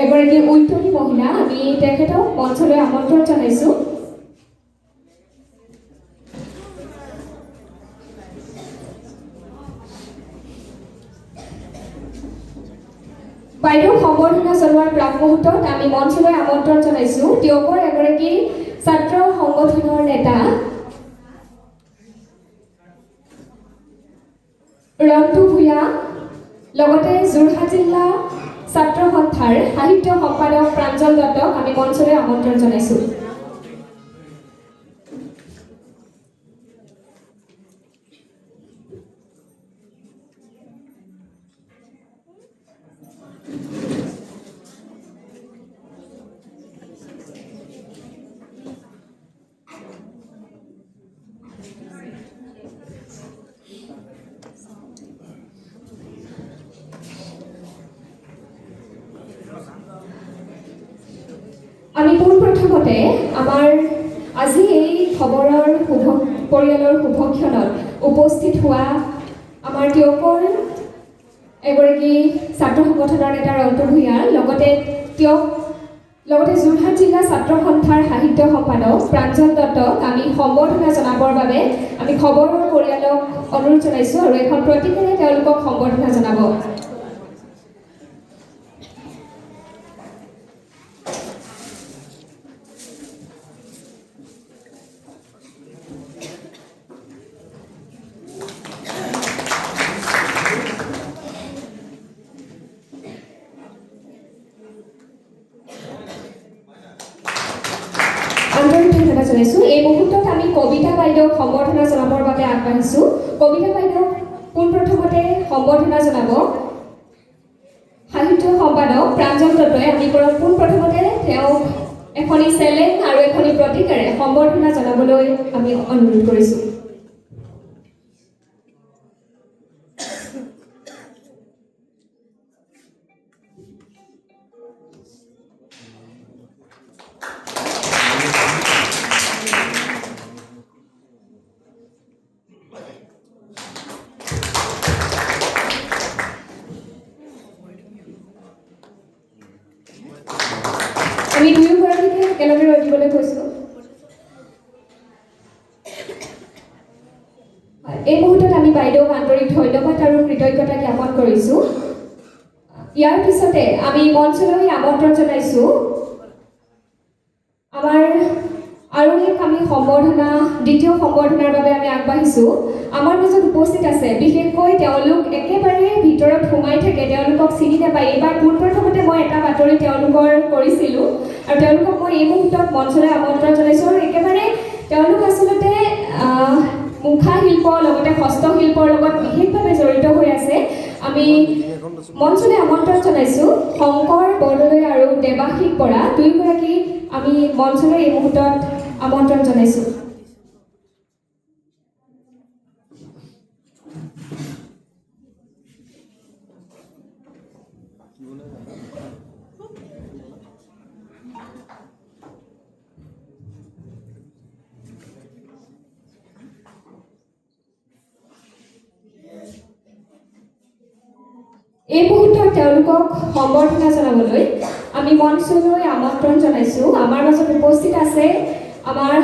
এগৰাকী উদ্যমী মহিলা আমি তেখেতক মঞ্চলৈ আমন্ত্ৰণ জনাইছোঁ। বাইদেউ সম্বৰ্ধনা জনোৱাৰ প্ৰাক মুহূৰ্তত আমি মঞ্চলৈ আমন্ত্ৰণ জনাইছোঁ তেওঁকৰ এগৰাকী ছাত্ৰ সংগঠনৰ নেতা ৰন্তু ভূঞা, লগতে যোৰহাট জিলা ছাত্ৰ সন্থাৰ সাহিত্য সম্পাদক প্ৰাঞ্জল দত্তক আমি মঞ্চলৈ আমন্ত্ৰণ জনাইছোঁ। আমি পোনপ্ৰথমতে আমাৰ আজি এই খবৰৰ পৰিয়ালৰ শুভক্ষণত উপস্থিত হোৱা আমাৰ তেওঁকৰ এগৰাকী ছাত্ৰ সংগঠনৰ নেতা ৰন্তু ভূঞাৰ লগতে যোৰহাট জিলা ছাত্ৰ সন্থাৰ সাহিত্য সম্পাদক প্ৰাঞ্জল দত্তক আমি সম্বৰ্ধনা জনাবৰ বাবে আমি খবৰৰ পৰিয়ালক অনুৰোধ জনাইছোঁ আৰু এখন প্ৰতীকেৰে তেওঁলোকক সম্বৰ্ধনা জনাব। ধন্যবাদ জনাইছোঁ। এই মুহূৰ্তত আমি কবিতা বাইদেউক সম্বৰ্ধনা জনাবৰ বাবে আগবাঢ়িছোঁ। কবিতা বাইদেউক পোনপ্ৰথমতে সম্বৰ্ধনা জনাব সাহিত্য সম্পাদক প্ৰাঞ্জল দত্তই। আমি পোনপ্ৰথমতে তেওঁক এখনি চেলেং আৰু এখনি প্ৰতীকেৰে সম্বৰ্ধনা জনাবলৈ আমি অনুৰোধ কৰিছোঁ। আমি দুয়োগৰাকীকে একেলগে ৰৈ দিবলৈ কৈছোঁ। এই মুহূৰ্তত আমি বাইদেউক আন্তৰিক ধন্যবাদ আৰু কৃতজ্ঞতা জ্ঞাপন কৰিছোঁ। ইয়াৰ পিছতে আমি মঞ্চলৈ আমন্ত্ৰণ জনাইছোঁ আমাৰ আৰু এক আমি দ্বিতীয় সম্বৰ্ধনাৰ বাবে আমি আগবাঢ়িছোঁ। আমাৰ মাজত উপস্থিত আছে বিশেষকৈ তেওঁলোক একেবাৰে ভিতৰত সোমাই থাকে, তেওঁলোকক চিনি নাপায়। এইবাৰ পোনপ্ৰথমতে মই এটা বাতৰি তেওঁলোকৰ কৰিছিলোঁ আৰু তেওঁলোকক মই এই মুহূৰ্তত মঞ্চলৈ আমন্ত্ৰণ জনাইছোঁ। আৰু একেবাৰে তেওঁলোক আচলতে মুখা শিল্প লগতে হস্তশিল্পৰ লগত বিশেষভাৱে জড়িত হৈ আছে। আমি মঞ্চলৈ আমন্ত্ৰণ জনাইছোঁ শংকৰ বৰদলৈ আৰু দেৱাশিষ বৰা দুয়োগৰাকীক আমি মঞ্চলৈ এই মুহূৰ্তত আমন্ত্ৰণ জনাইছোঁ। এই মুহূৰ্তত তেওঁলোকক সম্বৰ্ধনা জনাবলৈ আমি মঞ্চলৈ আমন্ত্ৰণ জনাইছোঁ। আমাৰ মাজত উপস্থিত আছে আমাৰ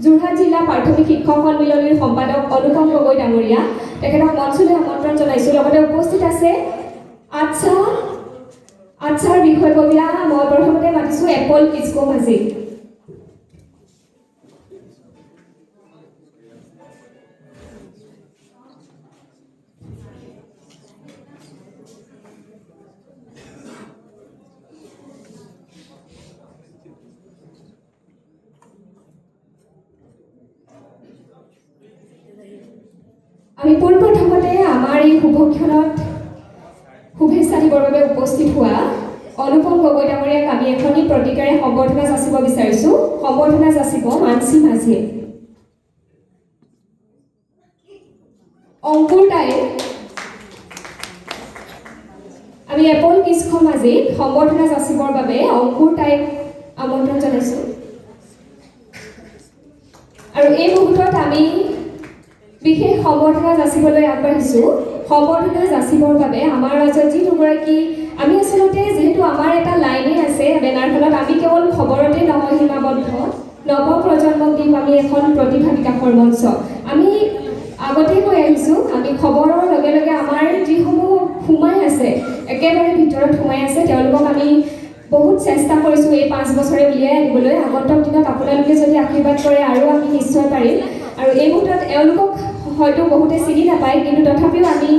যোৰহাট জিলা প্ৰাথমিক শিক্ষক সন্মিলনীৰ সম্পাদক অনুপম গগৈ ডাঙৰীয়া, তেখেতক মঞ্চলৈ আমন্ত্ৰণ জনাইছোঁ। লগতে উপস্থিত আছে আচ্ছাৰ বিষয়ববীয়া মই প্ৰথমতে মাতিছোঁ এপল কিস্কো মাঝি। আমি পোনপ্ৰথমতে আমাৰ এই শুভক্ষণত শুভেচ্ছা দিবৰ বাবে উপস্থিত হোৱা অনুপম গগৈ ডাঙৰীয়াক আমি এখনি প্ৰতীকেৰে সম্বৰ্ধনা যাচিব বিচাৰিছোঁ। সম্বৰ্ধনা যাচিব মানসী মাঝিয়ে। অংকুৰ তাই আমি এপল কিস্কো মাঝিক সম্বৰ্ধনা যাচিবৰ বাবে অংকুৰ তাইক আমন্ত্ৰণ জনাইছোঁ। আৰু এই মুহূৰ্তত আমি বিশেষ সম্বৰ্ধনা যাচিবলৈ আগবাঢ়িছোঁ। সম্বৰ্ধনা যাচিবৰ বাবে আমাৰ মাজত যি দুগৰাকী আমি আচলতে যিহেতু যিহেতু আমাৰ এটা লাইনেই আছে বেনাৰখনত, আমি কেৱল খবৰতেই নহয় সীমাবদ্ধ, নৱপ্ৰজন্মক দিম আমি এখন প্ৰতিভা বিকাশৰ মঞ্চ। আমি আগতেই কৈ আহিছোঁ, আমি খবৰৰ লগে লগে আমাৰ যিসমূহ সোমাই আছে, একেবাৰে ভিতৰত সোমাই আছে, তেওঁলোকক আমি বহুত চেষ্টা কৰিছোঁ এই 5 বছৰে উলিয়াই আনিবলৈ। আগন্তুক দিনত আপোনালোকে যদি আশীৰ্বাদ কৰে আৰু আমি নিশ্চয় পাৰিম। আৰু এই মুহূৰ্তত এওঁলোকক হয়তো বহুতে চিনি নাপায়, কিন্তু তথাপিও আমি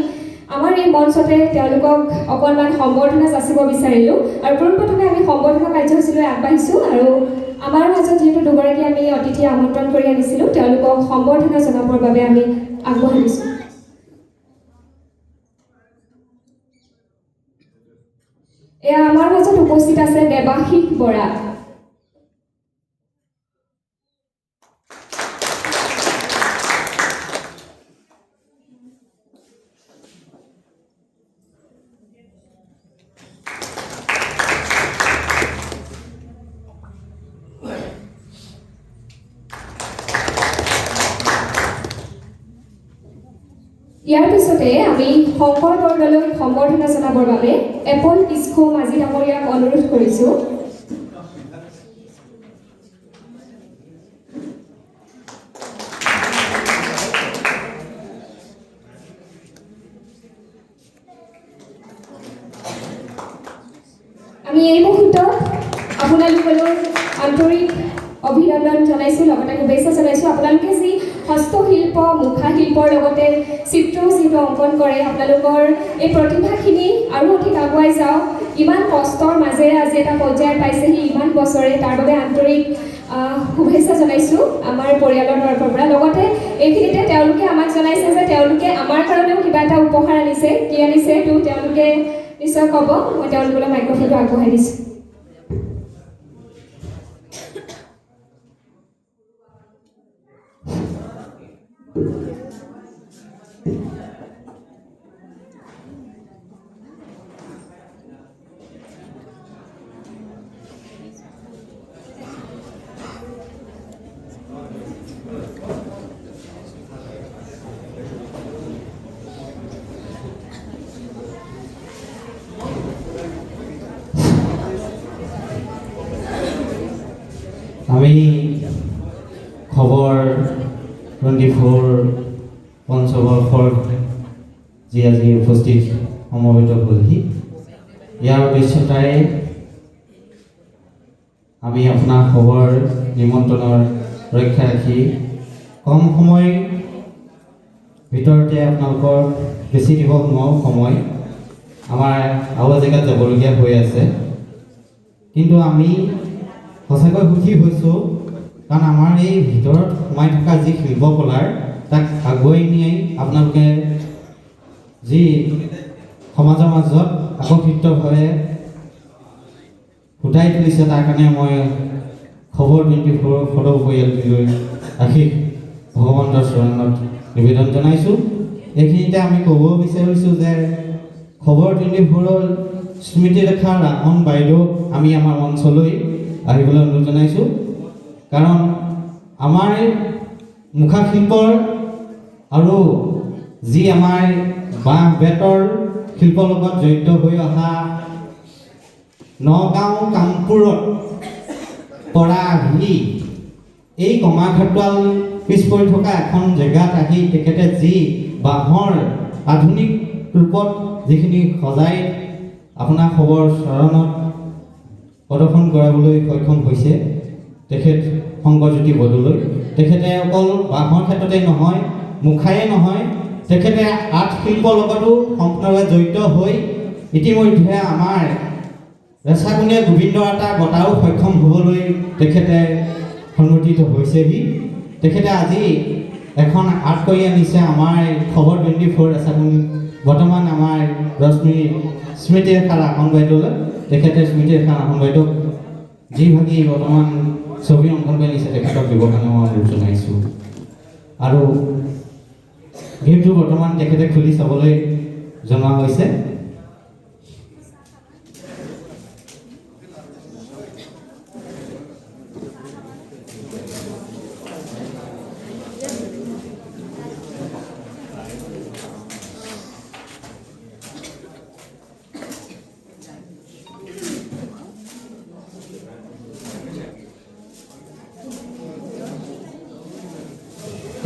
আমাৰ এই মঞ্চতে তেওঁলোকক অকণমান সম্বৰ্ধনা যাচিব বিচাৰিলোঁ। আৰু পোনপ্ৰথমে আমি সম্বৰ্ধনা কাৰ্যসূচীলৈ আগবাঢ়িছোঁ। আৰু আমাৰ মাজত যিহেতু দুগৰাকী আমি অতিথি আমন্ত্ৰণ কৰি আনিছিলোঁ, তেওঁলোকক সম্বৰ্ধনা জনাবৰ বাবে আমি আগবঢ়াইছোঁ। এয়া আমাৰ মাজত উপস্থিত আছে দেৱাশীষ বৰা। ইয়াৰ পিছতে আমি শংকৰ বৰদলৈ সম্বৰ্ধনা জনাবৰ বাবে এপল ইস্কো মাঝি ডাঙৰীয়াক অনুৰোধ কৰিছোঁ। আমি এই মুহূৰ্তত আপোনালোকলৈ আন্তৰিক অভিনন্দন জনাইছোঁ, লগতে শুভেচ্ছা জনাইছোঁ। আপোনালোকে যি হস্তশিল্প, মুখা শিল্পৰ লগতে চিত্ৰও যিহেতু অংকন কৰে, আপোনালোকৰ এই প্ৰতিভাখিনি আৰু অধিক আগুৱাই যাওক। ইমান কষ্টৰ মাজেৰে আজি এটা পৰ্যায় পাইছেহি ইমান বছৰে, তাৰ বাবে আন্তৰিক শুভেচ্ছা জনাইছোঁ আমাৰ পৰিয়ালৰ তৰফৰ পৰা। লগতে এইখিনিতে তেওঁলোকে আমাক জনাইছে যে তেওঁলোকে আমাৰ কাৰণেও কিবা এটা উপহাৰ আনিছে। কি আনিছে এইটো তেওঁলোকে নিশ্চয় ক'ব। মই তেওঁলোকলৈ মাইক্ৰফোনটো আগবঢ়াই দিছোঁ। আমি খবৰ 24 পঞ্চবৰ্ষৰ যি আজি উপস্থিত সমবেত হ'লহি, ইয়াৰ উদ্দেশ্যতাৰে আমি আপোনাৰ খবৰ নিমন্ত্ৰণৰ ৰক্ষা ৰাখি কম সময়ৰ ভিতৰতে আপোনালোকৰ বেছি দিব নোৱাৰো সময়, আমাৰ আৰু জেগাত যাবলগীয়া হৈ আছে। কিন্তু আমি সঁচাকৈ সুখী হৈছোঁ, কাৰণ আমাৰ এই ভিতৰত সোমাই থকা যি শিল্পকলাৰ তাক আগুৱাই নিয়াই আপোনালোকে যি সমাজৰ মাজত আকৰ্ষিতভাৱে ফুটাই তুলিছে, তাৰ কাৰণে মই খবৰ 24 সদৌ পৰিয়ালটিলৈ আশীষ ভগৱন্তৰ চৰণত নিবেদন জনাইছোঁ। এইখিনিতে আমি ক'ব বিচাৰিছোঁ যে খবৰ 24 স্মৃতিৰেখা ৰামন বাইদেউ আমি আমাৰ মঞ্চলৈ আহিবলৈ অনুৰোধ জনাইছোঁ। কাৰণ আমাৰ মুখা শিল্পৰ আৰু যি আমাৰ বাঁহ বেতৰ শিল্পৰ লগত জড়িত হৈ অহা নগাঁও কামপুৰত পৰা আহি এই কমাৰখাটোৱাল পিছ পৰি থকা এখন জেগাত আহি তেখেতে যি বাঁহৰ আধুনিক ৰূপত যিখিনি সজাই আপোনাৰ খবৰ চৰণত প্ৰদৰ্শন কৰাবলৈ সক্ষম হৈছে তেখেত শংকৰজ্যোতি বৰদলৈ। তেখেতে অকল বাঁহৰ ক্ষেত্ৰতে নহয়, মুখায়ে নহয়, তেখেতে আৰ্ট শিল্পৰ লগতো সম্পূৰ্ণভাৱে জড়িত হৈ ইতিমধ্যে আমাৰ ৰেচাগুণীয়া গোবিন্দ এটা বঁটাও সক্ষম হ'বলৈ তেখেতে সন্মতিত হৈছেহি। তেখেতে আজি এখন আৰ্ট কৰি আনিছে আমাৰ খবৰ 24 ৰেচাগুণ, বৰ্তমান আমাৰ ৰশ্মি স্মৃতিৰেখা ৰামন বাইদেউলৈ। তেখেতে স্মৃতিৰেখা ৰামন বাইদেউক যিভাগি বৰ্তমান ছবি অংকন কৰি আনিছে তেখেতক দিবৰ কাৰণে মই অনুৰোধ জনাইছোঁ। আৰু গেমটো বৰ্তমান তেখেতে খুলি চাবলৈ জনোৱা হৈছে।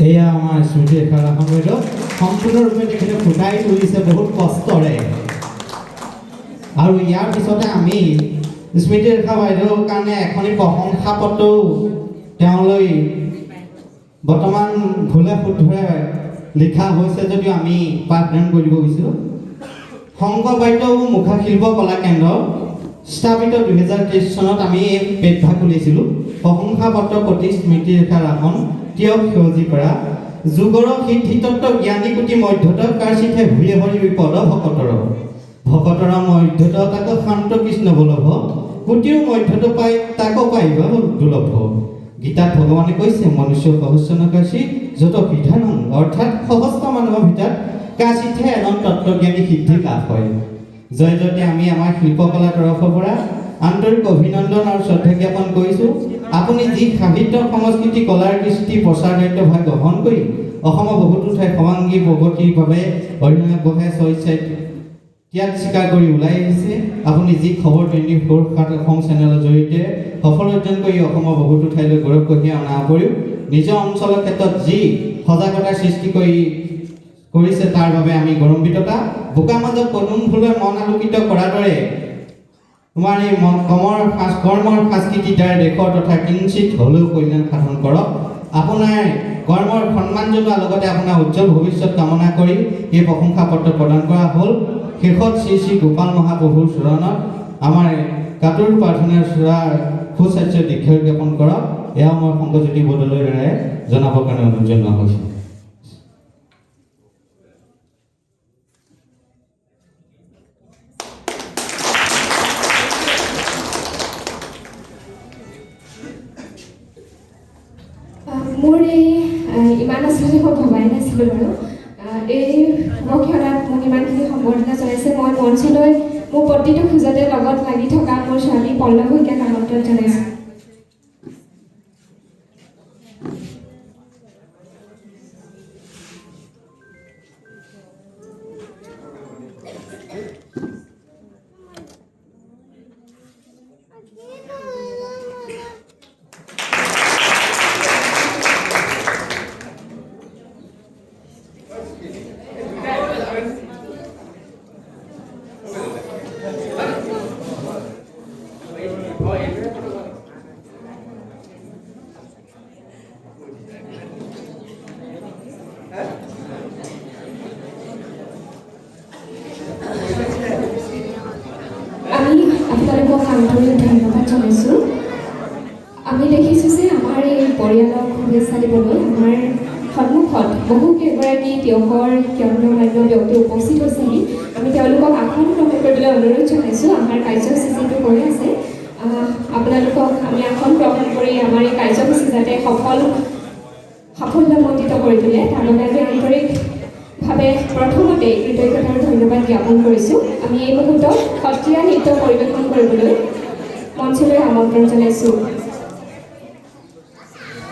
এয়া আমাৰ স্মৃতি ৰেখা ৰাসন বাইদেউ সম্পূৰ্ণৰূপে তেখেতে ফুটাই তুলিছে বহুত কষ্টৰে। আৰু ইয়াৰ পিছতে আমি স্মৃতি ৰেখা বাইদেউৰ কাৰণে এখনি প্ৰশংসা পত্ৰও তেওঁলৈ বৰ্তমান ভুলে শুদ্ধৰে লিখা হৈছে যদিও আমি পাঠদান কৰিব বিচাৰোঁ। শংকৰ বাইদেউ মুখা শিল্প কলা কেন্দ্ৰ স্থাপিত 2023 চনত আমি এই পেটভাগ খুলিছিলোঁ। প্ৰশংসা পত্ৰ প্ৰতি স্মৃতি ৰেখা ৰাসন তিয়ক সেউজী কৰা যুগৰ সিদ্ধিতত্ব জ্ঞানী কোটি মধ্যত কাৰ্চিঠে ভূয়ে হৰি বিপদ ভকতৰ মধ্যত তাক শান্ত কৃষ্ণ বলভ কোটিও মধ্যত পাই তাক পাইব দুলভ। গীতাত ভগৱানে কৈছে মনুষ্য সহস্ৰ নকাশী যত বিধানং অৰ্থাৎ সহস্ৰ মানুহৰ ভিতৰত কাচিঠে এজন তত্ত্বজ্ঞানী সিদ্ধি লাভ হয়। জয় জয়তে আমি আমাৰ শিল্পকলা তৰফৰ পৰা আন্তৰিক অভিনন্দন আৰু শ্ৰদ্ধা জ্ঞাপন কৰিছোঁ। আপুনি যি সাহিত্য সংস্কৃতি কলাৰ কৃষ্টি প্ৰচাৰ দায়িত্বভাৰ গ্ৰহণ কৰি অসমৰ বহুতো ঠাই সমাংগী প্ৰগতিৰ বাবে অৰিহণা বঢ়াই স্বেচ্ছাই ত্যাগ স্বীকাৰ কৰি ওলাই আহিছে। আপুনি যি খবৰ 24/7 অসম চেনেলৰ জৰিয়তে সফল অৰ্জন কৰি অসমৰ বহুতো ঠাইলৈ গৌৰৱ কঢ়িয়াই অনাৰ উপৰিও নিজৰ অঞ্চলৰ ক্ষেত্ৰত যি সজাগতাৰ সৃষ্টি কৰিছে তাৰ বাবে আমি গৌৰৱান্বিততা। বোকা মাজত পদুম ফুলে মন আলোকিত কৰাৰ দৰে তোমাৰ এই কৰ্মৰ সাংস্কৃতিৰ দ্বাৰা দেশৰ তথা কিঞ্চিত হ'লেও কল্যাণ সাধন কৰক। আপোনাৰ কৰ্মৰ সন্মান জনোৱাৰ লগতে আপোনাৰ উজ্জ্বল ভৱিষ্যত কামনা কৰি এই প্ৰশংসা পত্ৰ প্ৰদান কৰা হ'ল। শেষত শ্ৰী শ্ৰী গোপাল মহাপ্ৰভুৰ চৰণত আমাৰ কাটুৰ প্ৰাৰ্থনাৰ চূড়াৰ সুস্বাস্থ্য দীক্ষা জ্ঞাপন কৰক। এয়া মই শংকৰজ্যোতি বৰদলৈৰ দ্বাৰাই জনাবৰ কাৰণে অনুৰোধ জনোৱা হৈছে। মোৰ এই ইমান আচলতে মই ভবাই নাছিলোঁ বাৰু। এই শুভক্ষণাত মোক ইমানখিনি সম্বৰ্ধনা জনাইছে। মই মঞ্চলৈ মোৰ প্ৰতিটো খোজতে লগত লাগি থকা মোৰ ছোৱালী পল্লৱ শইকীয়াক আমন্ত্ৰণ জনাইছোঁ। আমি আপোনালোকক আন্তৰিক ধন্যবাদ জনাইছোঁ। আমি দেখিছোঁ যে আমাৰ এই পৰিয়ালক শুভেচ্ছা দিবলৈ আমাৰ সন্মুখত বহুকেইগৰাকী তিয়কৰ গণ্যমান্য ব্যক্তি উপস্থিত হৈছেহি। আমি তেওঁলোকক আসন গ্ৰহণ কৰিবলৈ অনুৰোধ জনাইছোঁ। আমাৰ কাৰ্যসূচী যিটো হৈ আছে আপোনালোকক আমি আসন গ্ৰহণ কৰি আমাৰ এই কাৰ্যসূচী যাতে সাফল্যমণ্ডিত কৰি তোলে তাৰ বাবে আমি আন্তৰিকভাৱে প্ৰথমতে কৃতজ্ঞতা আৰু ধন্যবাদ জ্ঞাপন কৰিছোঁ। আমি এই মুহূৰ্তত সত্ৰীয়া নৃত্য পৰিৱেশন কৰিবলৈ মঞ্চলৈ আমন্ত্ৰণ জনাইছোঁ।